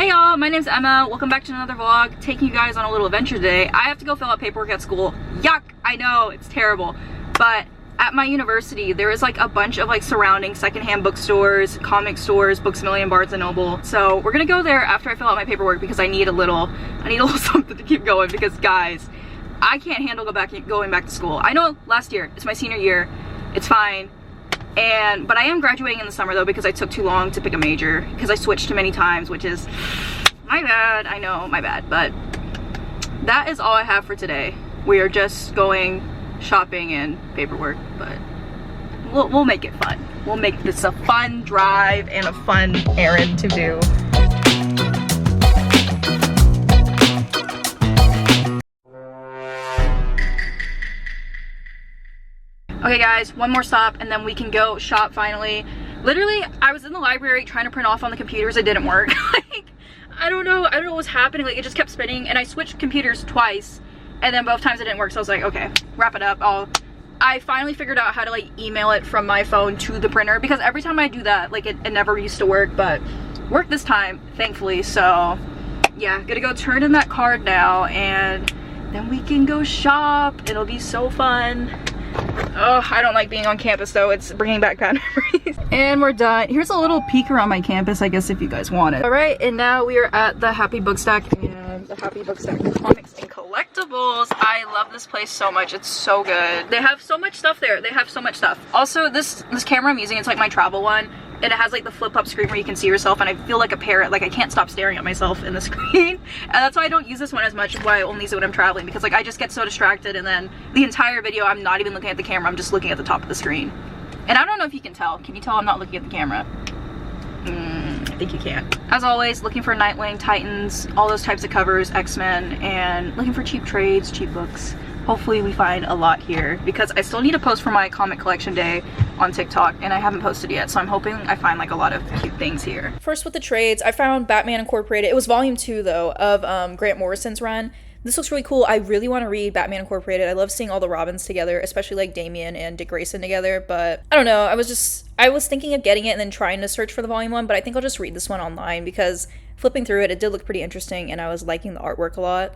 Hey y'all, my name's Emma. Welcome back to another vlog, taking you guys on a little adventure today. I have to go fill out paperwork at school. Yuck! I know, it's terrible. But at my university, there is like a bunch of like surrounding secondhand bookstores, comic stores, Books A Million, Barnes & Noble. So we're gonna go there after I fill out my paperwork because I need a little something to keep going because guys, I can't handle going back to school. I know last year, it's my senior year, it's fine. But I am graduating in the summer though because I took too long to pick a major because I switched too many times, which is my bad. I know, my bad. But that is all I have for today. We are just going shopping and paperwork, but we'll make it fun. We'll make this a fun drive and a fun errand to do. Okay guys, one more stop and then we can go shop finally. Literally, I was in the library trying to print off on the computers. It didn't work. Like, I don't know what was happening. Like, it just kept spinning and I switched computers twice and then both times it didn't work. So I was like, okay, wrap it up. I finally figured out how to like email it from my phone to the printer because every time I do that, like it never used to work, but worked this time, thankfully. So yeah, gonna go turn in that card now and then we can go shop. It'll be so fun. Oh, I don't like being on campus though. It's bringing back bad memories. And we're done. Here's a little peek around my campus, I guess, if you guys want it. All right, and now we are at the Happy Book Stack and the Happy Book Stack Comics and Collectibles. I love this place so much. It's so good. They have so much stuff there. They have so much stuff. Also, this camera I'm using, it's like my travel one. And it has like the flip up screen where you can see yourself, and I feel like a parrot. Like I can't stop staring at myself in the screen. And that's why I don't use this one as much, why I only use it when I'm traveling, because like I just get so distracted and then the entire video I'm not even looking at the camera, I'm just looking at the top of the screen. And I don't know if you can tell. Can you tell I'm not looking at the camera? I think you can. As always, looking for Nightwing, Titans, all those types of covers, X-Men, and looking for cheap trades, cheap books. Hopefully we find a lot here because I still need to post for my comic collection day on TikTok and I haven't posted yet, so I'm hoping I find like a lot of cute things here. First with the trades, I found Batman Incorporated. It was volume 2 though of Grant Morrison's run. This looks really cool. I really want to read Batman Incorporated. I love seeing all the Robins together, especially like Damian and Dick Grayson together, but I don't know. I was thinking of getting it and then trying to search for the volume 1, but I think I'll just read this one online because flipping through it did look pretty interesting and I was liking the artwork a lot.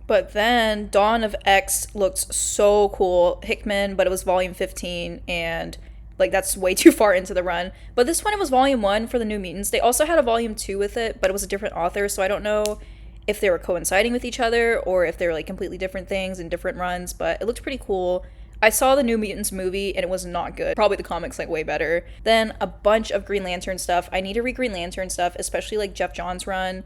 But then Dawn of X looked so cool. Hickman, but it was volume 15 and like that's way too far into the run. But this one, it was volume 1 for the New Mutants. They also had a volume 2 with it, but it was a different author, so I don't know if they were coinciding with each other or if they were like completely different things in different runs, but it looked pretty cool. I saw the New Mutants movie and it was not good. Probably the comics like way better. Then a bunch of Green Lantern stuff. I need to read Green Lantern stuff, especially like Jeff Johns' run.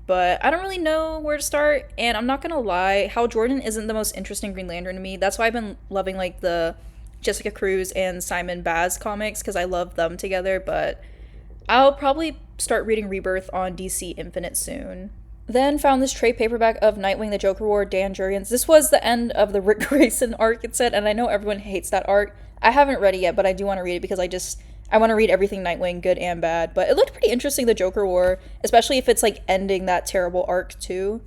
But I don't really know where to start, and I'm not gonna lie, Hal Jordan isn't the most interesting Green Lantern to me. That's why I've been loving like the Jessica Cruz and Simon Baz comics because I love them together, but I'll probably start reading Rebirth on DC Infinite soon. Then found this trade paperback of Nightwing the Joker War, Dan Jurgens. This was the end of the Rick Grayson arc, it said, and I know everyone hates that arc. I haven't read it yet, but I do want to read it because I want to read everything Nightwing, good and bad. But it looked pretty interesting, the Joker War, especially if it's like ending that terrible arc too.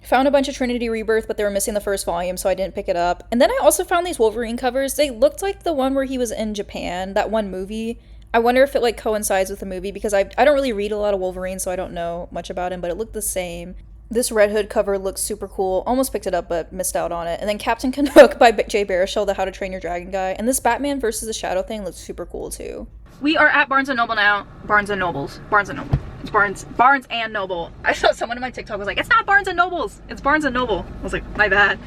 Found a bunch of Trinity Rebirth, but they were missing the first volume, so I didn't pick it up. And then I also found these Wolverine covers. They looked like the one where he was in Japan, that one movie. I wonder if it like coincides with the movie because I don't really read a lot of Wolverine, so I don't know much about him, but it looked the same. This Red Hood cover looks super cool. Almost picked it up, but missed out on it. And then Captain Canuck by Jay Baruchel, the How to Train Your Dragon guy. And this Batman versus the Shadow thing looks super cool too. We are at Barnes & Noble now. Barnes & Nobles. Barnes & Noble. It's Barnes & Noble. I saw someone in my TikTok was like, it's not Barnes & Nobles. It's Barnes & Noble. I was like, my bad.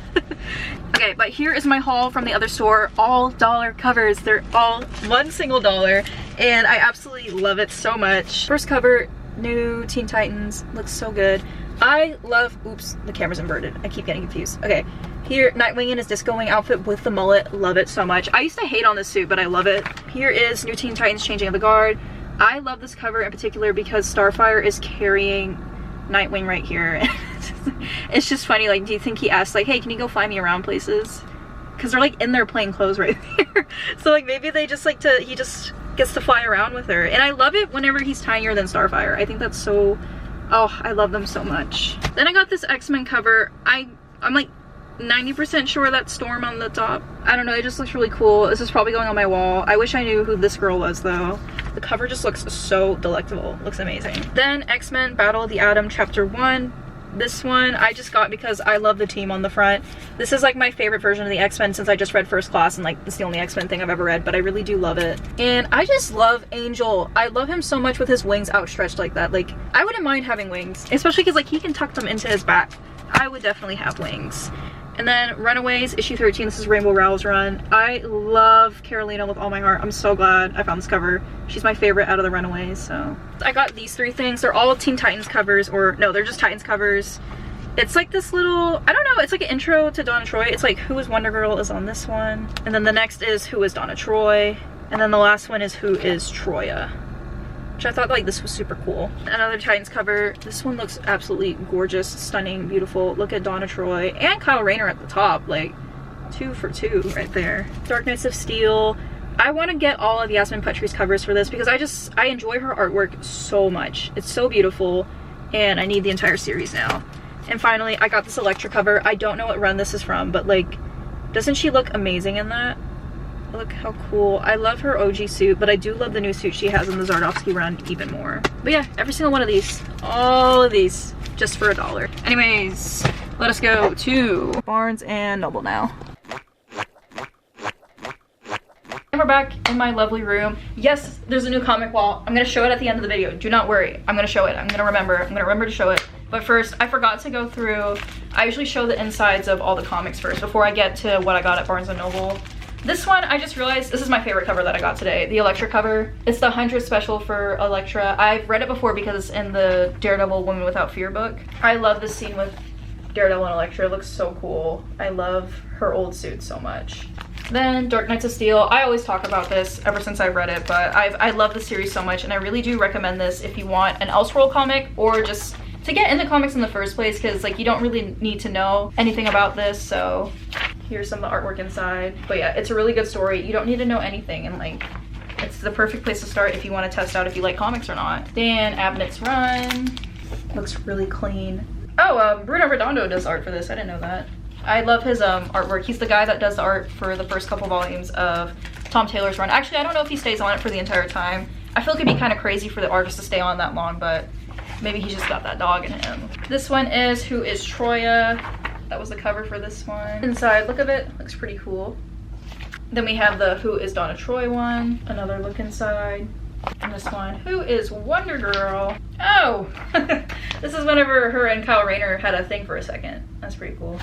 Okay, but here is my haul from the other store. All dollar covers. They're all one single dollar. And I absolutely love it so much. First cover, new Teen Titans. Looks so good. I love, oops, the camera's inverted. I keep getting confused. Okay, here, Nightwing in his disco-wing outfit with the mullet. Love it so much. I used to hate on this suit, but I love it. Here is New Teen Titans Changing of the Guard. I love this cover in particular because Starfire is carrying Nightwing right here. It's just funny, like, do you think he asked, like, hey, can you go fly me around places? Because they're, like, in their plain clothes right there. So, like, maybe they just, like, he just gets to fly around with her. And I love it whenever he's tinier than Starfire. I think that's so... Oh, I love them so much. Then I got this X-Men cover. I'm like 90% sure that's Storm on the top. I don't know, it just looks really cool. This is probably going on my wall. I wish I knew who this girl was though. The cover just looks so delectable. Looks amazing. Then X-Men Battle of the Atom Chapter 1. This one I just got because I love the team on the front. This is like my favorite version of the X-Men since I just read First Class, and like it's the only X-Men thing I've ever read, but I really do love it. And I just love Angel. I love him so much with his wings outstretched like that. Like, I wouldn't mind having wings, especially because like he can tuck them into his back. I would definitely have wings. And then Runaways issue 13. This is Rainbow Rowell's run. I love Carolina with all my heart. I'm so glad I found this cover. She's my favorite out of the Runaways. So I got these 3 things. They're all Teen Titans covers, or no, they're just Titans covers. It's like this little, I don't know, it's like an intro to Donna Troy. It's like Who is Wonder Girl is on this one, and then the next is Who is Donna Troy, and then the last one is Who is Troya, which I thought like this was super cool. Another Titans cover. This one looks absolutely gorgeous, stunning, beautiful. Look at Donna Troy and Kyle Rayner at the top, like 2 for 2 right there. Dark Knights of Steel. I want to get all of Yasmin Petri's covers for this because I enjoy her artwork so much. It's so beautiful, and I need the entire series now. And finally, I got this Elektra cover. I don't know what run this is from, but like, doesn't she look amazing in that? Look how cool. I love her OG suit, but I do love the new suit she has in the Zardovsky run even more. But yeah, every single one of these, all of these, just for $1. Anyways, let us go to Barnes and Noble now. And we're back in my lovely room. Yes, there's a new comic wall. I'm gonna show it at the end of the video. Do not worry. I'm gonna show it. I'm gonna remember to show it. But first, I forgot to go through, I usually show the insides of all the comics first before I get to what I got at Barnes & Noble. This one, I just realized, this is my favorite cover that I got today, the Elektra cover. It's the 100th special for Elektra. I've read it before because it's in the Daredevil Woman Without Fear book. I love this scene with Daredevil and Elektra. It looks so cool. I love her old suit so much. Then Dark Knights of Steel. I always talk about this ever since I read it, but I love the series so much, and I really do recommend this if you want an Elseworld comic or just to get into comics in the first place, because like you don't really need to know anything about this. So here's some of the artwork inside. But yeah, it's a really good story. You don't need to know anything, and like it's the perfect place to start if you want to test out if you like comics or not. Dan Abnett's run. Looks really clean. Oh, Bruno Redondo does art for this. I didn't know that. I love his artwork. He's the guy that does the art for the first couple volumes of Tom Taylor's run. Actually, I don't know if he stays on it for the entire time. I feel like it'd be kind of crazy for the artist to stay on that long, but maybe he's just got that dog in him. This one is Who is Troya. That was the cover for this one. Inside, look at it. Looks pretty cool. Then we have the Who is Donna Troy one. Another look inside. And this one, Who is Wonder Girl? Oh! This is whenever her and Kyle Rayner had a thing for a second. That's pretty cool.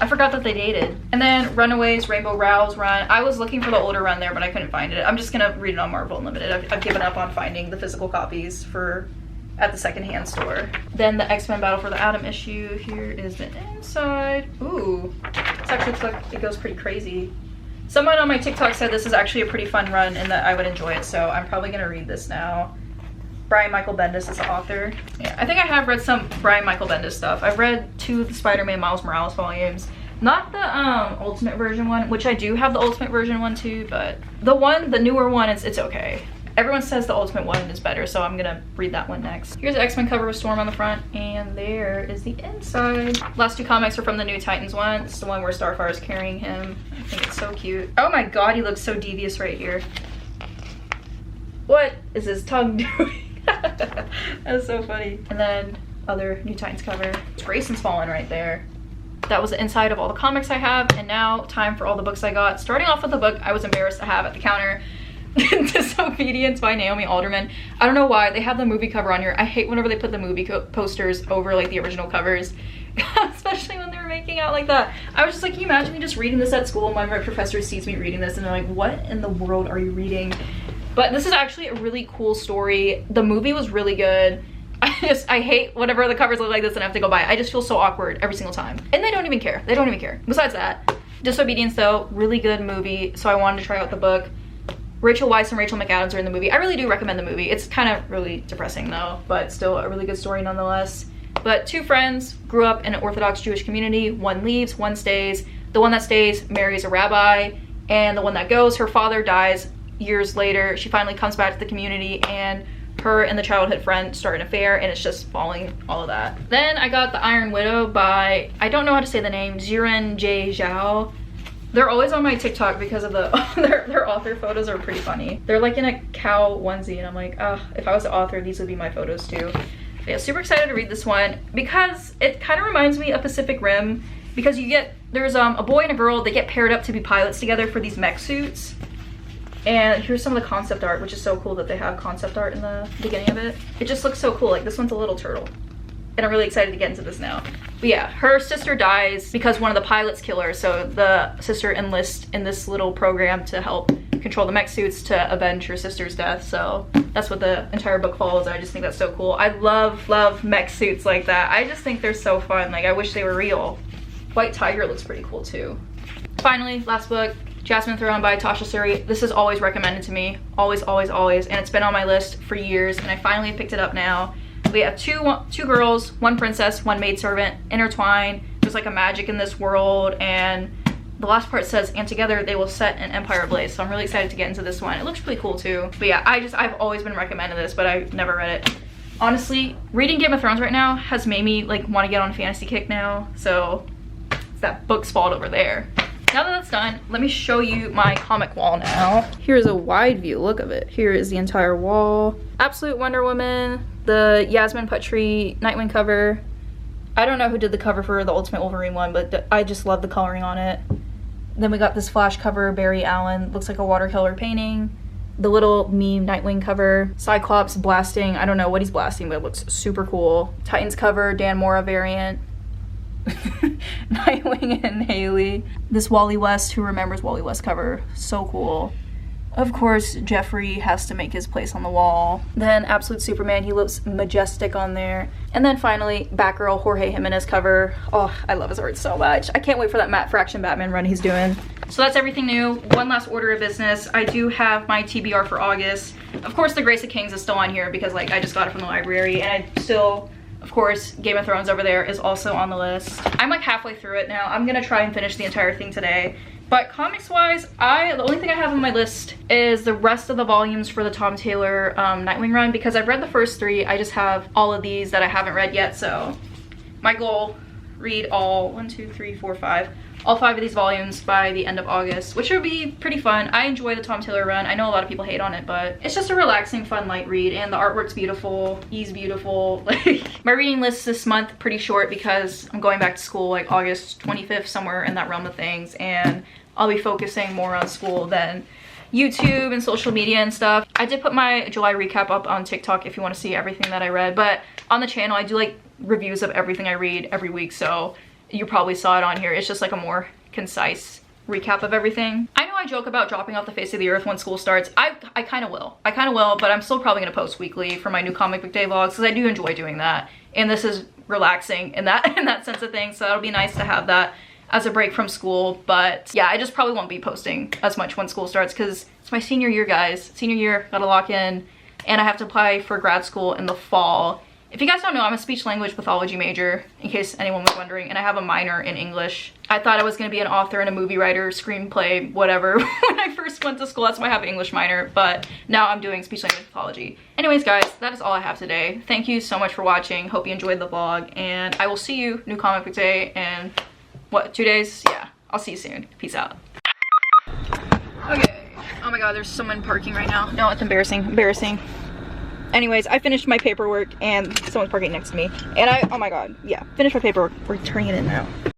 I forgot that they dated. And then Runaways, Rainbow Rowell's run. I was looking for the older run there, but I couldn't find it. I'm just gonna read it on Marvel Unlimited. I've given up on finding the physical copies at the secondhand store. Then the X-Men Battle for the Atom issue. Here is the inside. Ooh, this actually looks like it goes pretty crazy. Someone on my TikTok said this is actually a pretty fun run and that I would enjoy it, so I'm probably gonna read this now. Brian Michael Bendis is the author. Yeah, I think I have read some Brian Michael Bendis stuff. I've read 2 of the Spider-Man Miles Morales volumes. Not the Ultimate Version one, which I do have the Ultimate Version one too, but the newer one, it's okay. Everyone says the Ultimate one is better, so I'm gonna read that one next. Here's the X-Men cover with Storm on the front, and there is the inside. Last 2 comics are from the New Titans one. It's the one where Starfire is carrying him. I think it's so cute. Oh my god, he looks so devious right here. What is his tongue doing? That's so funny. And then other New Titans cover. Grayson's fallen right there. That was the inside of all the comics I have, and now time for all the books I got. Starting off with the book I was embarrassed to have at the counter. Disobedience by Naomi Alderman. I don't know why they have the movie cover on here. I hate whenever they put the movie posters over like the original covers, especially when they were making out like that. I was just like, can you imagine me just reading this at school and my professor sees me reading this and they're like, what in the world are you reading? But this is actually a really cool story. The movie was really good. I hate whenever the covers look like this and I have to go by. I just feel so awkward every single time. And they don't even care. They don't even care. Besides that, Disobedience though, really good movie. So I wanted to try out the book. Rachel Weisz and Rachel McAdams are in the movie. I really do recommend the movie. It's kind of really depressing though, but still a really good story nonetheless. But 2 friends grew up in an Orthodox Jewish community. One leaves, one stays. The one that stays marries a rabbi, and the one that goes, her father dies years later. She finally comes back to the community, and her and the childhood friend start an affair, and it's just falling, all of that. Then I got The Iron Widow by, I don't know how to say the name, Ziren J. Zhao. They're always on my TikTok because of the their author photos are pretty funny. They're like in a cow onesie and I'm like, if I was the author, these would be my photos too. But yeah, super excited to read this one because it kind of reminds me of Pacific Rim, because there's a boy and a girl, they get paired up to be pilots together for these mech suits. And here's some of the concept art, which is so cool that they have concept art in the beginning of it. It just looks so cool. Like this one's a little turtle. And I'm really excited to get into this now. But yeah, her sister dies because one of the pilots kill her. So the sister enlists in this little program to help control the mech suits to avenge her sister's death. So that's what the entire book follows. I just think that's so cool. I love mech suits like that. I just think they're so fun. Like I wish they were real. White Tiger looks pretty cool too. Finally, last book, Jasmine Throne by Tasha Suri. This is always recommended to me. Always. And it's been on my list for years and I finally picked it up now. We have two girls, one princess, one maidservant, intertwined. There's like a magic in this world, and the last part says, and together they will set an empire ablaze. So I'm really excited to get into this one. It looks pretty cool too. But yeah, I've always been recommended this, but I've never read it. Honestly, reading Game of Thrones right now has made me like want to get on a fantasy kick now. So it's that book's fault over there. Now that that's done, let me show you my comic wall now. Here's a wide view look of it. Here is the entire wall. Absolute Wonder Woman, the Yasmin Putri Nightwing cover. I don't know who did the cover for the Ultimate Wolverine one, but I just love the coloring on it. Then we got this Flash cover, Barry Allen, looks like a watercolor painting. The little meme Nightwing cover, Cyclops blasting, I don't know what he's blasting, but it looks super cool. Titans cover, Dan Mora variant. Nightwing and Haley. This Wally West, who remembers Wally West cover, so cool. Of course, Jeffrey has to make his place on the wall. Then Absolute Superman, he looks majestic on there. And then finally, Batgirl, Jorge Jimenez cover. Oh, I love his art so much. I can't wait for that Matte Fraction Batman run he's doing. So that's everything new. One last order of business. I do have my TBR for August. Of course, the Grace of Kings is still on here because like I just got it from the library, and I still, of course, Game of Thrones over there is also on the list. I'm like halfway through it now. I'm gonna try and finish the entire thing today. But comics wise, the only thing I have on my list is the rest of the volumes for the Tom Taylor Nightwing run, because I've read the first 3. I just have all of these that I haven't read yet. So my goal, read all 1, 2, 3, 4, 5, all 5 of these volumes by the end of August, which would be pretty fun. I enjoy the Tom Taylor run. I know a lot of people hate on it, but it's just a relaxing, fun, light read, and the artwork's beautiful. He's beautiful. Like, my reading list this month pretty short because I'm going back to school like August 25th, somewhere in that realm of things, and I'll be focusing more on school than YouTube and social media and stuff. I did put my July recap up on TikTok if you want to see everything that I read, but on the channel I do like reviews of everything I read every week, so you probably saw it on here. It's just like a more concise recap of everything. I know I joke about dropping off the face of the earth when school starts. I kind of will, but I'm still probably gonna post weekly for my new comic book day vlogs because I do enjoy doing that, and this is relaxing in that sense of things, so that'll be nice to have that as a break from school. But yeah, I just probably won't be posting as much when school starts because it's my senior year, guys. Senior year, gotta lock in, and I have to apply for grad school in the fall. If you guys don't know, I'm a speech language pathology major, in case anyone was wondering, and I have a minor in English. I thought I was gonna be an author and a movie writer, screenplay, whatever, when I first went to school. That's why I have an English minor, but now I'm doing speech language pathology. Anyways, guys, that is all I have today. Thank you so much for watching. Hope you enjoyed the vlog, and I will see you new comic book day in, what, 2 days? Yeah, I'll see you soon. Peace out. Okay. Oh my god, there's someone parking right now. No, it's embarrassing. Anyways, I finished my paperwork and someone's parking next to me. And oh my god, yeah, finished my paperwork. We're turning it in now.